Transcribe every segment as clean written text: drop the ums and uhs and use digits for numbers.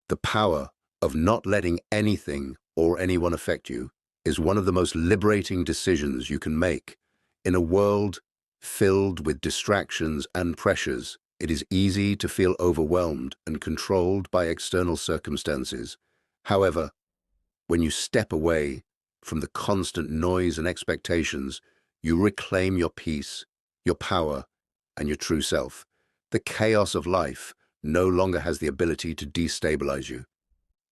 The power of not letting anything or anyone affect you is one of the most liberating decisions you can make. In a world filled with distractions and pressures, it is easy to feel overwhelmed and controlled by external circumstances. However, when you step away from the constant noise and expectations, you reclaim your peace, your power, and your true self. The chaos of life no longer has the ability to destabilize you.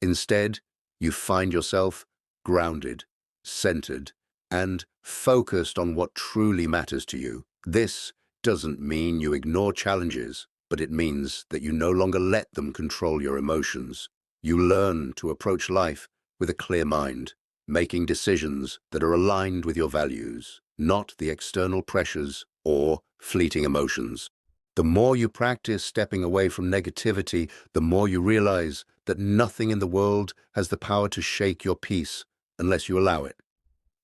Instead, you find yourself grounded, centered, and focused on what truly matters to you. This doesn't mean you ignore challenges, but it means that you no longer let them control your emotions. You learn to approach life with a clear mind, making decisions that are aligned with your values, not the external pressures or fleeting emotions. The more you practice stepping away from negativity, the more you realize that nothing in the world has the power to shake your peace unless you allow it.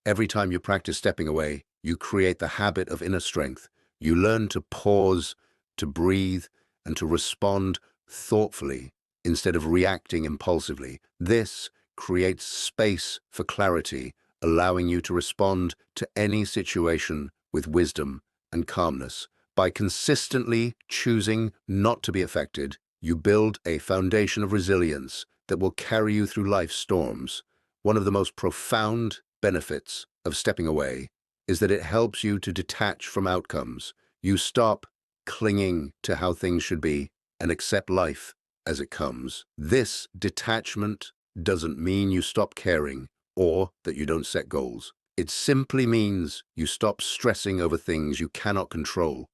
Every time you practice stepping away, you create the habit of inner strength. You learn to pause, to breathe, and to respond thoughtfully instead of reacting impulsively. This creates space for clarity, allowing you to respond to any situation with wisdom and calmness. By consistently choosing not to be affected, you build a foundation of resilience that will carry you through life's storms. One of the most profound benefits of stepping away is that it helps you to detach from outcomes. You stop clinging to how things should be and accept life as it comes. This detachment doesn't mean you stop caring or that you don't set goals. It simply means you stop stressing over things you cannot control.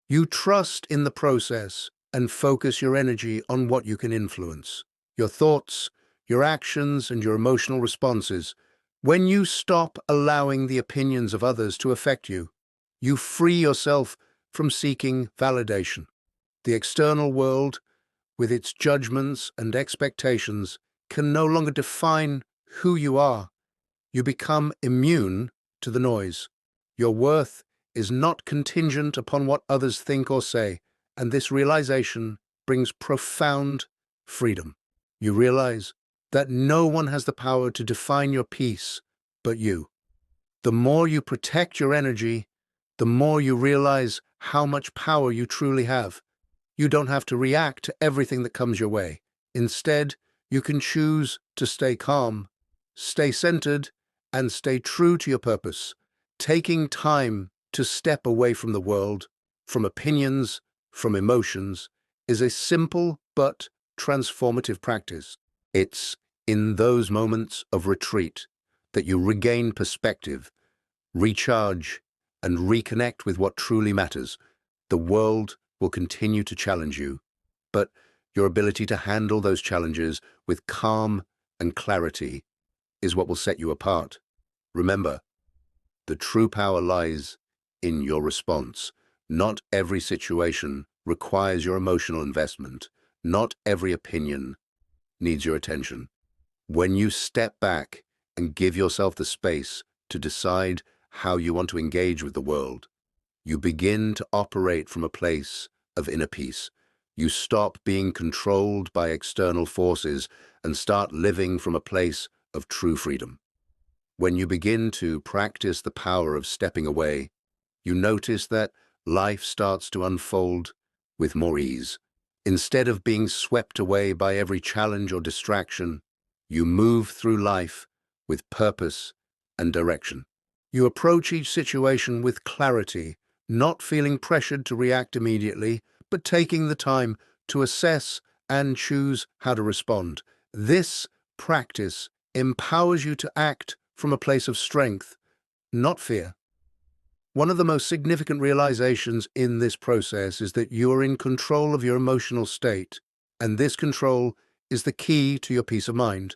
You trust in the process and focus your energy on what you can influence: your thoughts, your actions, and your emotional responses. When you stop allowing the opinions of others to affect you, you free yourself from seeking validation. The external world, with its judgments and expectations, can no longer define who you are. You become immune to the noise. Your worth is not contingent upon what others think or say, and this realization brings profound freedom. You realize that no one has the power to define your peace but you. The more you protect your energy, the more you realize how much power you truly have. You don't have to react to everything that comes your way. Instead, you can choose to stay calm, stay centered, and stay true to your purpose. Taking time to step away from the world, from opinions, from emotions, is a simple but transformative practice. It's in those moments of retreat that you regain perspective, recharge, and reconnect with what truly matters. The world will continue to challenge you, but your ability to handle those challenges with calm and clarity is what will set you apart. Remember, the true power lies in your response. Not every situation requires your emotional investment. Not every opinion needs your attention. When you step back and give yourself the space to decide how you want to engage with the world, you begin to operate from a place of inner peace. You stop being controlled by external forces and start living from a place of true freedom. When you begin to practice the power of stepping away, you notice that life starts to unfold with more ease. Instead of being swept away by every challenge or distraction, you move through life with purpose and direction. You approach each situation with clarity, not feeling pressured to react immediately, but taking the time to assess and choose how to respond. This practice empowers you to act from a place of strength, not fear. One of the most significant realizations in this process is that you are in control of your emotional state, and this control is the key to your peace of mind.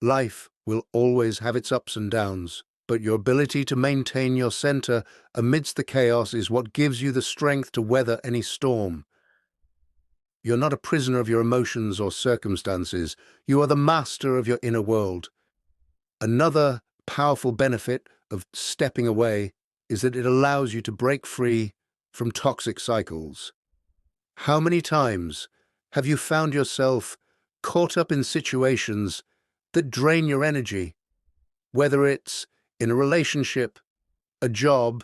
Life will always have its ups and downs, but your ability to maintain your center amidst the chaos is what gives you the strength to weather any storm. You're not a prisoner of your emotions or circumstances. You are the master of your inner world. Another powerful benefit of stepping away is that it allows you to break free from toxic cycles. How many times have you found yourself caught up in situations that drain your energy, whether it's in a relationship, a job,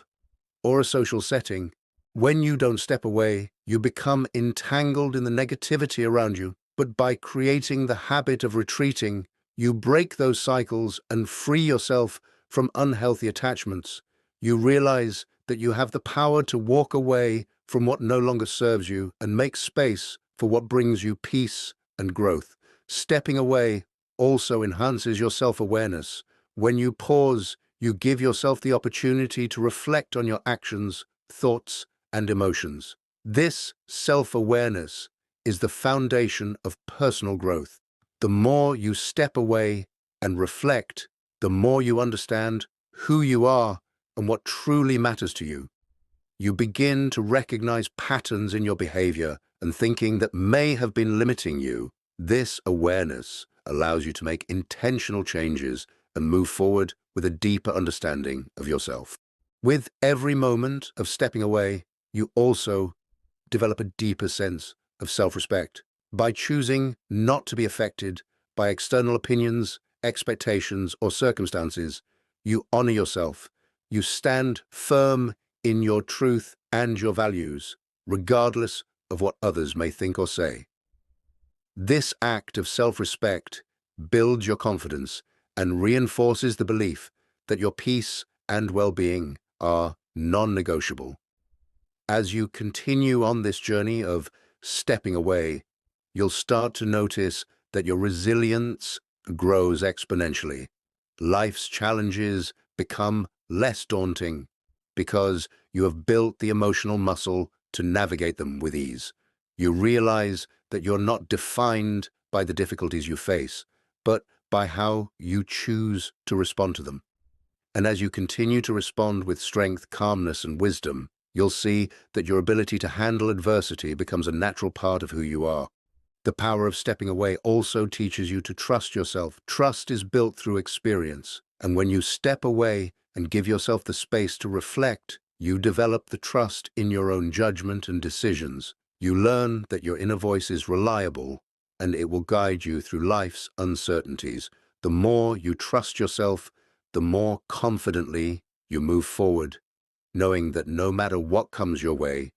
or a social setting. When you don't step away, you become entangled in the negativity around you. But by creating the habit of retreating, you break those cycles and free yourself from unhealthy attachments. You realize that you have the power to walk away from what no longer serves you and make space for what brings you peace and growth. Stepping away also enhances your self-awareness. When you pause, you give yourself the opportunity to reflect on your actions, thoughts, and emotions. This self-awareness is the foundation of personal growth. The more you step away and reflect, the more you understand who you are and what truly matters to you. You begin to recognize patterns in your behavior and thinking that may have been limiting you. This awareness allows you to make intentional changes and move forward with a deeper understanding of yourself. With every moment of stepping away, you also develop a deeper sense of self-respect. By choosing not to be affected by external opinions, expectations, or circumstances, you honor yourself. You stand firm in your truth and your values, regardless of what others may think or say. This act of self-respect builds your confidence and reinforces the belief that your peace and well-being are non-negotiable. As you continue on this journey of stepping away, you'll start to notice that your resilience grows exponentially. Life's challenges become less daunting because you have built the emotional muscle to navigate them with ease. You realize that you're not defined by the difficulties you face, but by how you choose to respond to them. And as you continue to respond with strength, calmness, and wisdom, you'll see that your ability to handle adversity becomes a natural part of who you are. The power of stepping away also teaches you to trust yourself. Trust is built through experience, and when you step away and give yourself the space to reflect, you develop the trust in your own judgment and decisions. You learn that your inner voice is reliable, and it will guide you through life's uncertainties. The more you trust yourself, the more confidently you move forward, knowing that no matter what comes your way,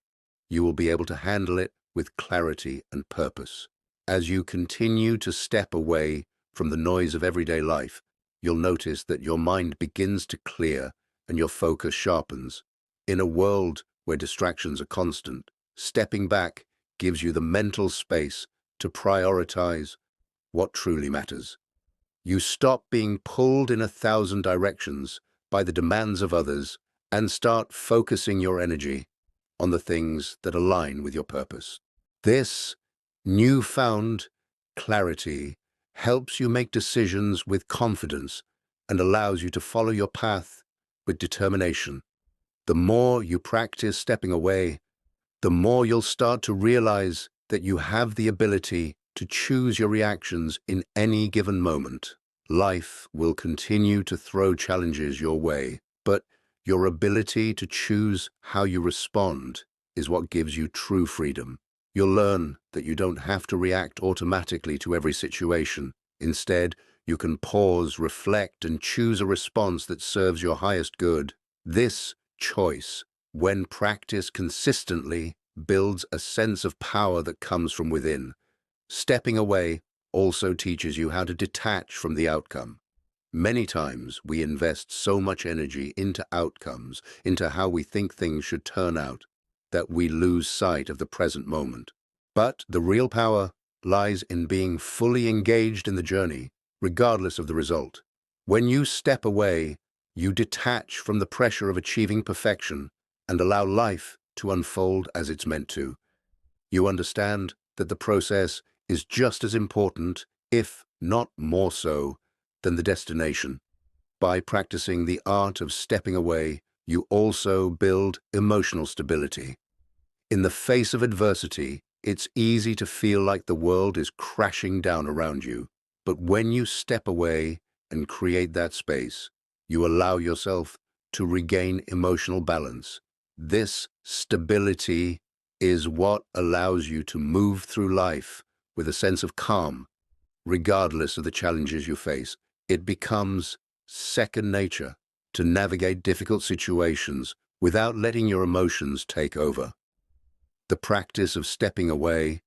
you will be able to handle it with clarity and purpose. As you continue to step away from the noise of everyday life, you'll notice that your mind begins to clear and your focus sharpens. In a world where distractions are constant, stepping back gives you the mental space to prioritize what truly matters. You stop being pulled in 1,000 directions by the demands of others and start focusing your energy on the things that align with your purpose. This newfound clarity helps you make decisions with confidence and allows you to follow your path with determination. The more you practice stepping away, the more you'll start to realize that you have the ability to choose your reactions in any given moment. Life will continue to throw challenges your way, but your ability to choose how you respond is what gives you true freedom. You'll learn that you don't have to react automatically to every situation. Instead, you can pause, reflect, and choose a response that serves your highest good. This choice, when practiced consistently, builds a sense of power that comes from within. Stepping away also teaches you how to detach from the outcome. Many times we invest so much energy into outcomes, into how we think things should turn out, that we lose sight of the present moment. But the real power lies in being fully engaged in the journey, regardless of the result. When you step away, you detach from the pressure of achieving perfection and allow life to unfold as it's meant to. You understand that the process is just as important, if not more so, than the destination. By practicing the art of stepping away, you also build emotional stability. In the face of adversity, it's easy to feel like the world is crashing down around you. But when you step away and create that space, you allow yourself to regain emotional balance. This stability is what allows you to move through life with a sense of calm regardless of the challenges you face. It becomes second nature to navigate difficult situations without letting your emotions take over. The practice of stepping away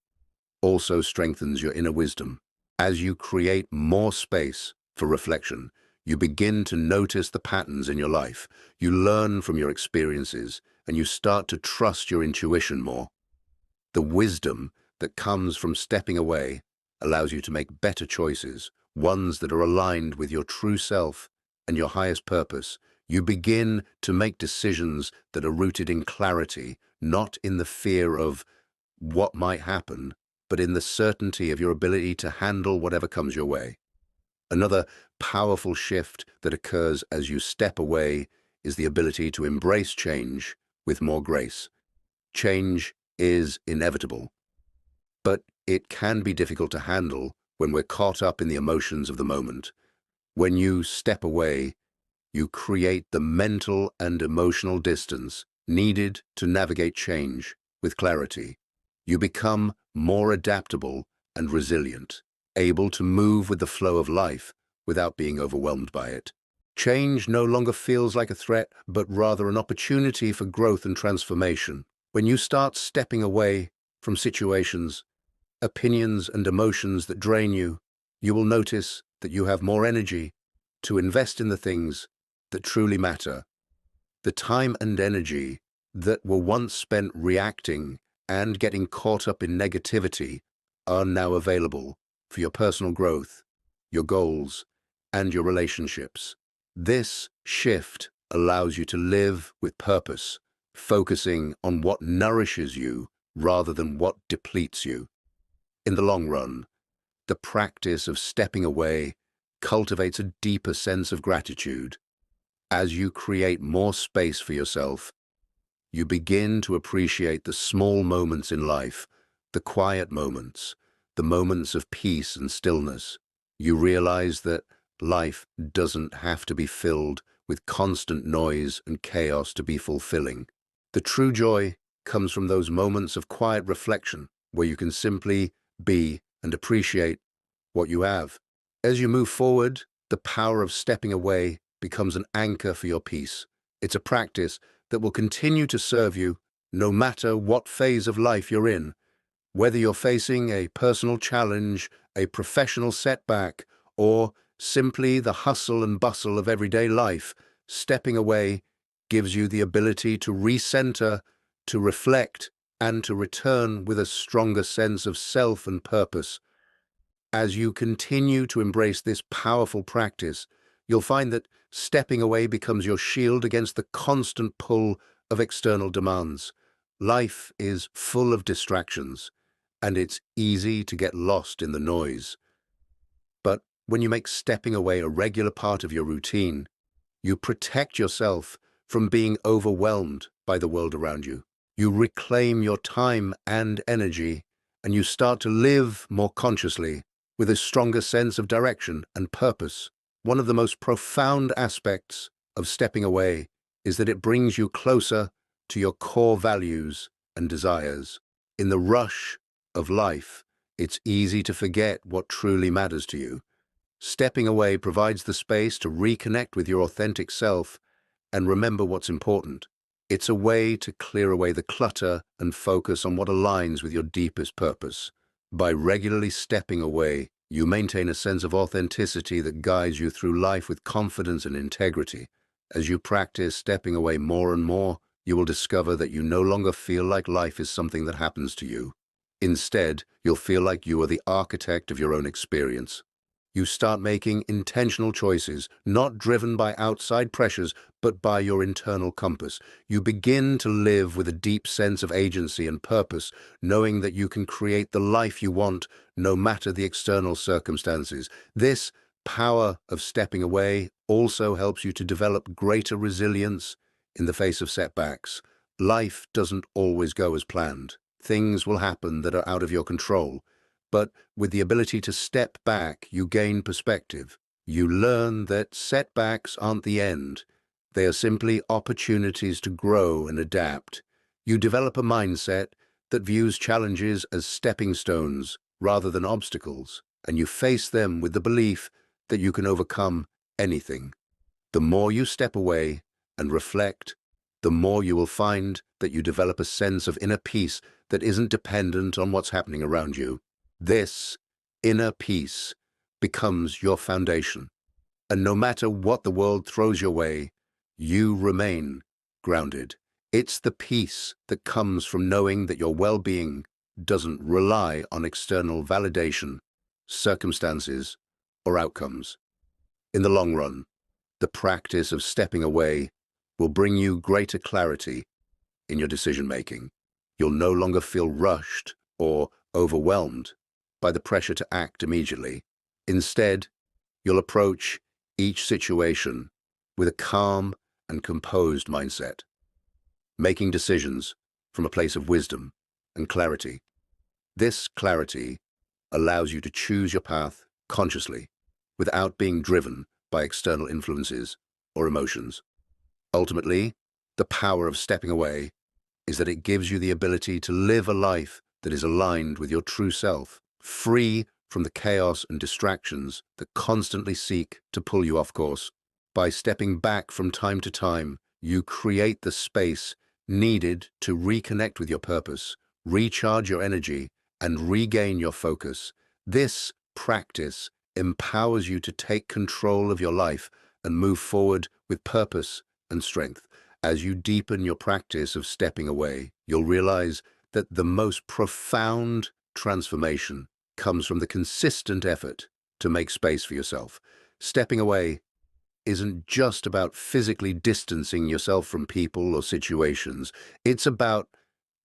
also strengthens your inner wisdom. As you create more space for reflection, you begin to notice the patterns in your life. You learn from your experiences, and you start to trust your intuition more. The wisdom that comes from stepping away allows you to make better choices, ones that are aligned with your true self and your highest purpose. You begin to make decisions that are rooted in clarity, not in the fear of what might happen, but in the certainty of your ability to handle whatever comes your way. Another powerful shift that occurs as you step away is the ability to embrace change with more grace. Change is inevitable, but it can be difficult to handle when we're caught up in the emotions of the moment. When you step away, you create the mental and emotional distance needed to navigate change with clarity. You become more adaptable and resilient, able to move with the flow of life without being overwhelmed by it. Change no longer feels like a threat, but rather an opportunity for growth and transformation. When you start stepping away from situations, opinions, and emotions that drain you, you will notice that you have more energy to invest in the things that truly matter. The time and energy that were once spent reacting and getting caught up in negativity are now available for your personal growth, your goals, and your relationships. This shift allows you to live with purpose, focusing on what nourishes you rather than what depletes you. In the long run, the practice of stepping away cultivates a deeper sense of gratitude. As you create more space for yourself, you begin to appreciate the small moments in life, the quiet moments, the moments of peace and stillness. You realize that life doesn't have to be filled with constant noise and chaos to be fulfilling. The true joy comes from those moments of quiet reflection where you can simply be and appreciate what you have. As you move forward, the power of stepping away becomes an anchor for your peace. It's a practice that will continue to serve you no matter what phase of life you're in. Whether you're facing a personal challenge, a professional setback, or simply the hustle and bustle of everyday life, stepping away gives you the ability to recenter, to reflect, and to return with a stronger sense of self and purpose. As you continue to embrace this powerful practice, you'll find that stepping away becomes your shield against the constant pull of external demands. Life is full of distractions, and it's easy to get lost in the noise. But when you make stepping away a regular part of your routine, you protect yourself from being overwhelmed by the world around you. You reclaim your time and energy, and you start to live more consciously, with a stronger sense of direction and purpose. One of the most profound aspects of stepping away is that it brings you closer to your core values and desires. In the rush of life, it's easy to forget what truly matters to you. Stepping away provides the space to reconnect with your authentic self and remember what's important. It's a way to clear away the clutter and focus on what aligns with your deepest purpose. By regularly stepping away, you maintain a sense of authenticity that guides you through life with confidence and integrity. As you practice stepping away more and more, you will discover that you no longer feel like life is something that happens to you. Instead, you'll feel like you are the architect of your own experience. You start making intentional choices, not driven by outside pressures, but by your internal compass. You begin to live with a deep sense of agency and purpose, knowing that you can create the life you want, no matter the external circumstances. This power of stepping away also helps you to develop greater resilience in the face of setbacks. Life doesn't always go as planned. Things will happen that are out of your control. But with the ability to step back, you gain perspective. You learn that setbacks aren't the end. They are simply opportunities to grow and adapt. You develop a mindset that views challenges as stepping stones rather than obstacles. and you face them with the belief that you can overcome anything. The more you step away and reflect, the more you will find that you develop a sense of inner peace that isn't dependent on what's happening around you. This inner peace becomes your foundation, and no matter what the world throws your way, you remain grounded. It's the peace that comes from knowing that your well-being doesn't rely on external validation, circumstances, or outcomes. In the long run, the practice of stepping away will bring you greater clarity in your decision-making. You'll no longer feel rushed or overwhelmed by the pressure to act immediately. Instead, you'll approach each situation with a calm and composed mindset, making decisions from a place of wisdom and clarity. This clarity allows you to choose your path consciously without being driven by external influences or emotions. Ultimately, the power of stepping away is that it gives you the ability to live a life that is aligned with your true self, free from the chaos and distractions that constantly seek to pull you off course. By stepping back from time to time, you create the space needed to reconnect with your purpose, recharge your energy, and regain your focus. This practice empowers you to take control of your life and move forward with purpose and strength. As you deepen your practice of stepping away, you'll realize that the most profound transformation comes from the consistent effort to make space for yourself. Stepping away isn't just about physically distancing yourself from people or situations. It's about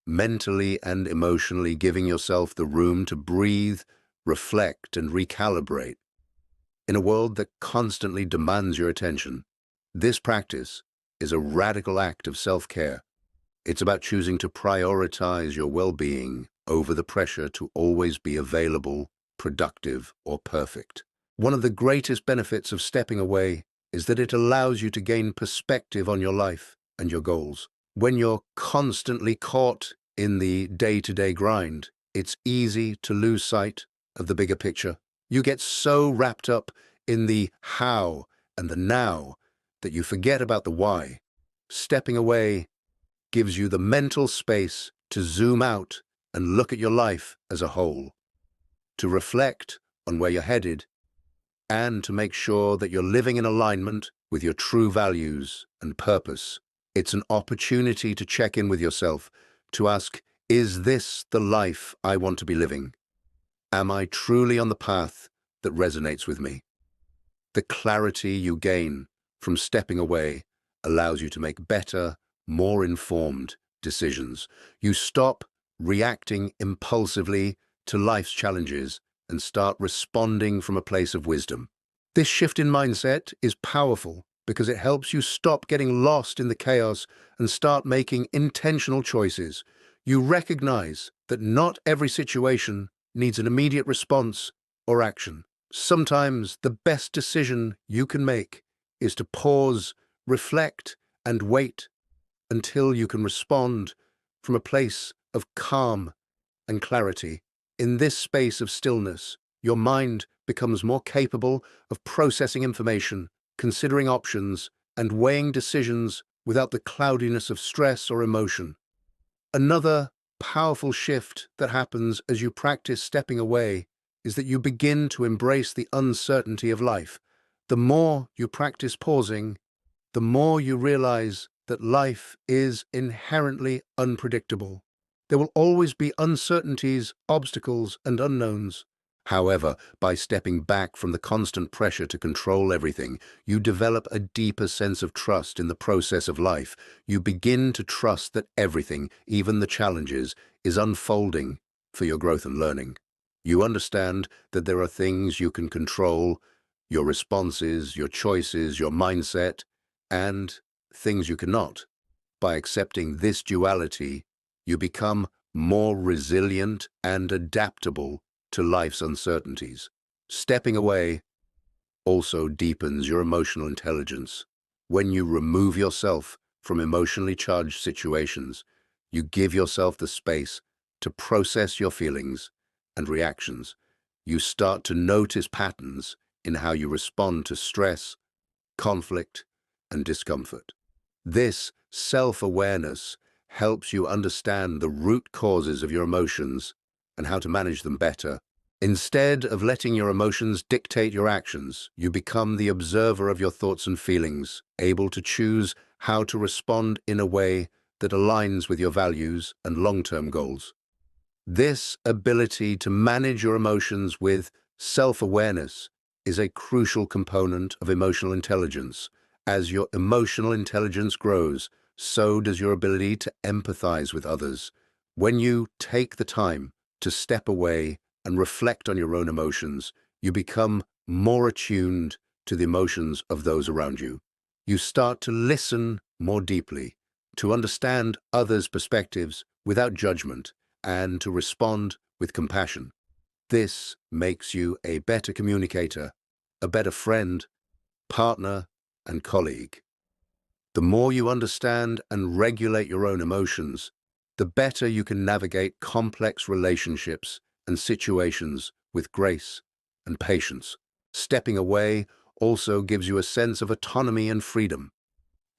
mentally and emotionally giving yourself the room to breathe, reflect, and recalibrate. In a world that constantly demands your attention, this practice is a radical act of self-care. It's about choosing to prioritize your well-being over the pressure to always be available, productive, or perfect. One of the greatest benefits of stepping away is that it allows you to gain perspective on your life and your goals. When you're constantly caught in the day-to-day grind, it's easy to lose sight of the bigger picture. You get so wrapped up in the how and the now that you forget about the why. Stepping away gives you the mental space to zoom out and look at your life as a whole, to reflect on where you're headed, and to make sure that you're living in alignment with your true values and purpose. It's an opportunity to check in with yourself, to ask, is this the life I want to be living? Am I truly on the path that resonates with me? The clarity you gain from stepping away allows you to make better, more informed decisions. You stop reacting impulsively to life's challenges and start responding from a place of wisdom. This shift in mindset is powerful because it helps you stop getting lost in the chaos and start making intentional choices. You recognize that not every situation needs an immediate response or action. Sometimes the best decision you can make is to pause, reflect, and wait until you can respond from a place of calm and clarity. In this space of stillness, your mind becomes more capable of processing information, considering options, and weighing decisions without the cloudiness of stress or emotion. Another powerful shift that happens as you practice stepping away is that you begin to embrace the uncertainty of life. The more you practice pausing, the more you realize that life is inherently unpredictable. There will always be uncertainties, obstacles, and unknowns. However, by stepping back from the constant pressure to control everything, you develop a deeper sense of trust in the process of life. You begin to trust that everything, even the challenges, is unfolding for your growth and learning. You understand that there are things you can control, your responses, your choices, your mindset, and things you cannot. By accepting this duality, you become more resilient and adaptable to life's uncertainties. Stepping away also deepens your emotional intelligence. When you remove yourself from emotionally charged situations, you give yourself the space to process your feelings and reactions. You start to notice patterns in how you respond to stress, conflict, and discomfort. This self-awareness helps you understand the root causes of your emotions and how to manage them better. Instead of letting your emotions dictate your actions, you become the observer of your thoughts and feelings, able to choose how to respond in a way that aligns with your values and long-term goals. This ability to manage your emotions with self-awareness is a crucial component of emotional intelligence. As your emotional intelligence grows, so does your ability to empathize with others. When you take the time to step away and reflect on your own emotions, you become more attuned to the emotions of those around you. You start to listen more deeply, to understand others' perspectives without judgment, and to respond with compassion. This makes you a better communicator, a better friend, partner, and colleague. The more you understand and regulate your own emotions, the better you can navigate complex relationships and situations with grace and patience. Stepping away also gives you a sense of autonomy and freedom.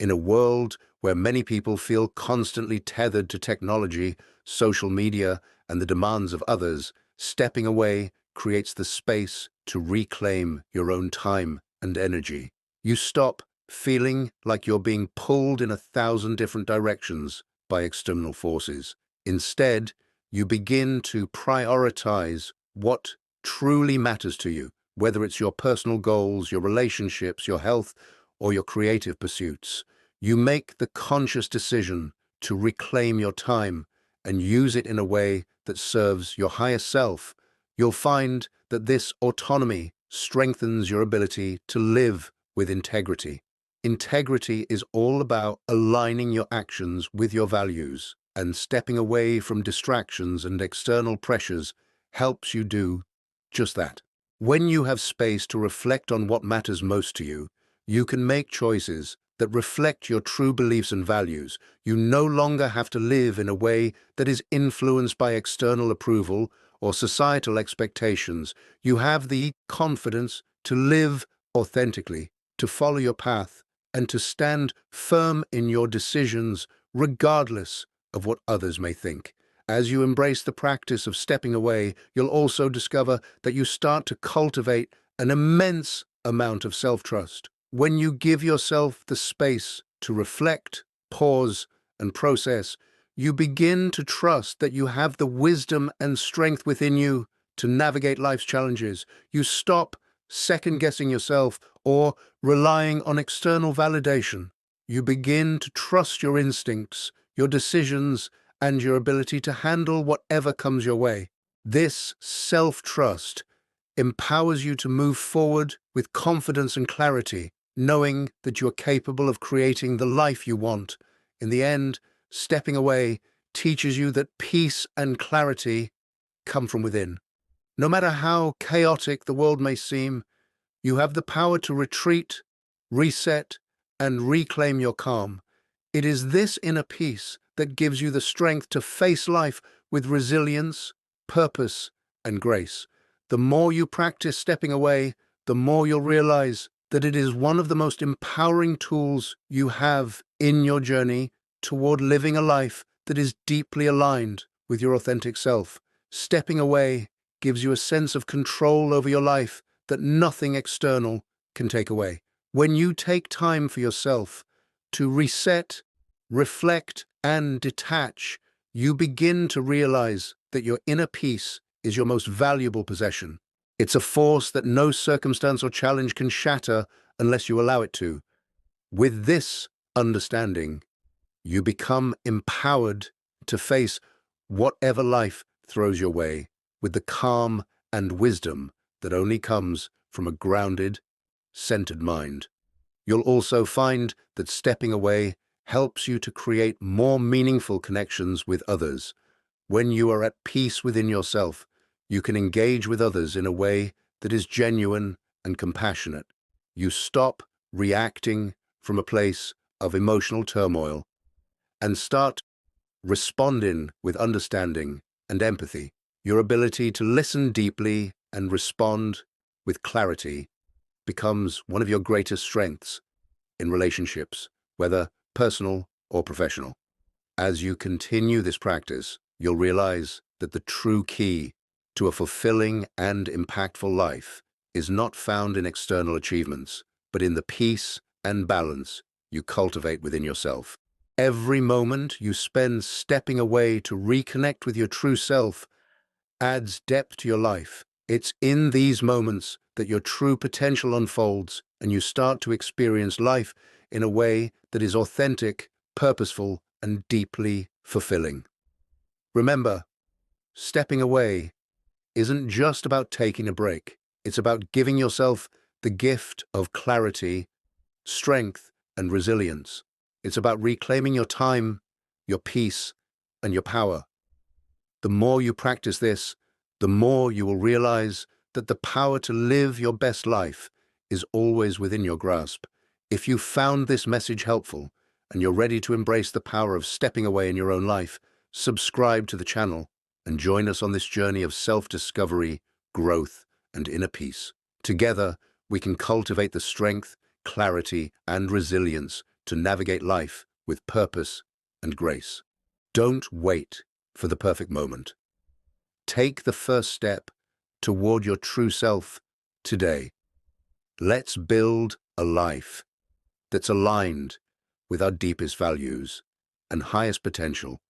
In a world where many people feel constantly tethered to technology, social media, and the demands of others, stepping away creates the space to reclaim your own time and energy. You stop feeling like you're being pulled in 1,000 different directions by external forces. Instead, you begin to prioritize what truly matters to you, whether it's your personal goals, your relationships, your health, or your creative pursuits. You make the conscious decision to reclaim your time and use it in a way that serves your higher self. You'll find that this autonomy strengthens your ability to live with integrity. Integrity is all about aligning your actions with your values, and stepping away from distractions and external pressures helps you do just that. When you have space to reflect on what matters most to you, you can make choices that reflect your true beliefs and values. You no longer have to live in a way that is influenced by external approval or societal expectations. You have the confidence to live authentically, to follow your path, and to stand firm in your decisions regardless of what others may think. As you embrace the practice of stepping away, you'll also discover that you start to cultivate an immense amount of self-trust. When you give yourself the space to reflect, pause, and process, you begin to trust that you have the wisdom and strength within you to navigate life's challenges. You stop second-guessing yourself or relying on external validation. You begin to trust your instincts, your decisions, and your ability to handle whatever comes your way. This self-trust empowers you to move forward with confidence and clarity, knowing that you are capable of creating the life you want. In the end, stepping away teaches you that peace and clarity come from within. No matter how chaotic the world may seem, you have the power to retreat, reset, and reclaim your calm. It is this inner peace that gives you the strength to face life with resilience, purpose, and grace. The more you practice stepping away, the more you'll realize that it is one of the most empowering tools you have in your journey toward living a life that is deeply aligned with your authentic self. Stepping away gives you a sense of control over your life that nothing external can take away. When you take time for yourself to reset, reflect, and detach, you begin to realize that your inner peace is your most valuable possession. It's a force that no circumstance or challenge can shatter unless you allow it to. With this understanding, you become empowered to face whatever life throws your way with the calm and wisdom that only comes from a grounded, centered mind. You'll also find that stepping away helps you to create more meaningful connections with others. When you are at peace within yourself, you can engage with others in a way that is genuine and compassionate. You stop reacting from a place of emotional turmoil and start responding with understanding and empathy. Your ability to listen deeply and respond with clarity becomes one of your greatest strengths in relationships, whether personal or professional. As you continue this practice, you'll realize that the true key to a fulfilling and impactful life is not found in external achievements, but in the peace and balance you cultivate within yourself. Every moment you spend stepping away to reconnect with your true self adds depth to your life. It's in these moments that your true potential unfolds and you start to experience life in a way that is authentic, purposeful, and deeply fulfilling. Remember, stepping away isn't just about taking a break. It's about giving yourself the gift of clarity, strength, and resilience. It's about reclaiming your time, your peace, and your power. The more you practice this, the more you will realize that the power to live your best life is always within your grasp. If you found this message helpful and you're ready to embrace the power of stepping away in your own life, subscribe to the channel and join us on this journey of self-discovery, growth, and inner peace. Together, we can cultivate the strength, clarity, and resilience to navigate life with purpose and grace. Don't wait for the perfect moment. Take the first step toward your true self today. Let's build a life that's aligned with our deepest values and highest potential.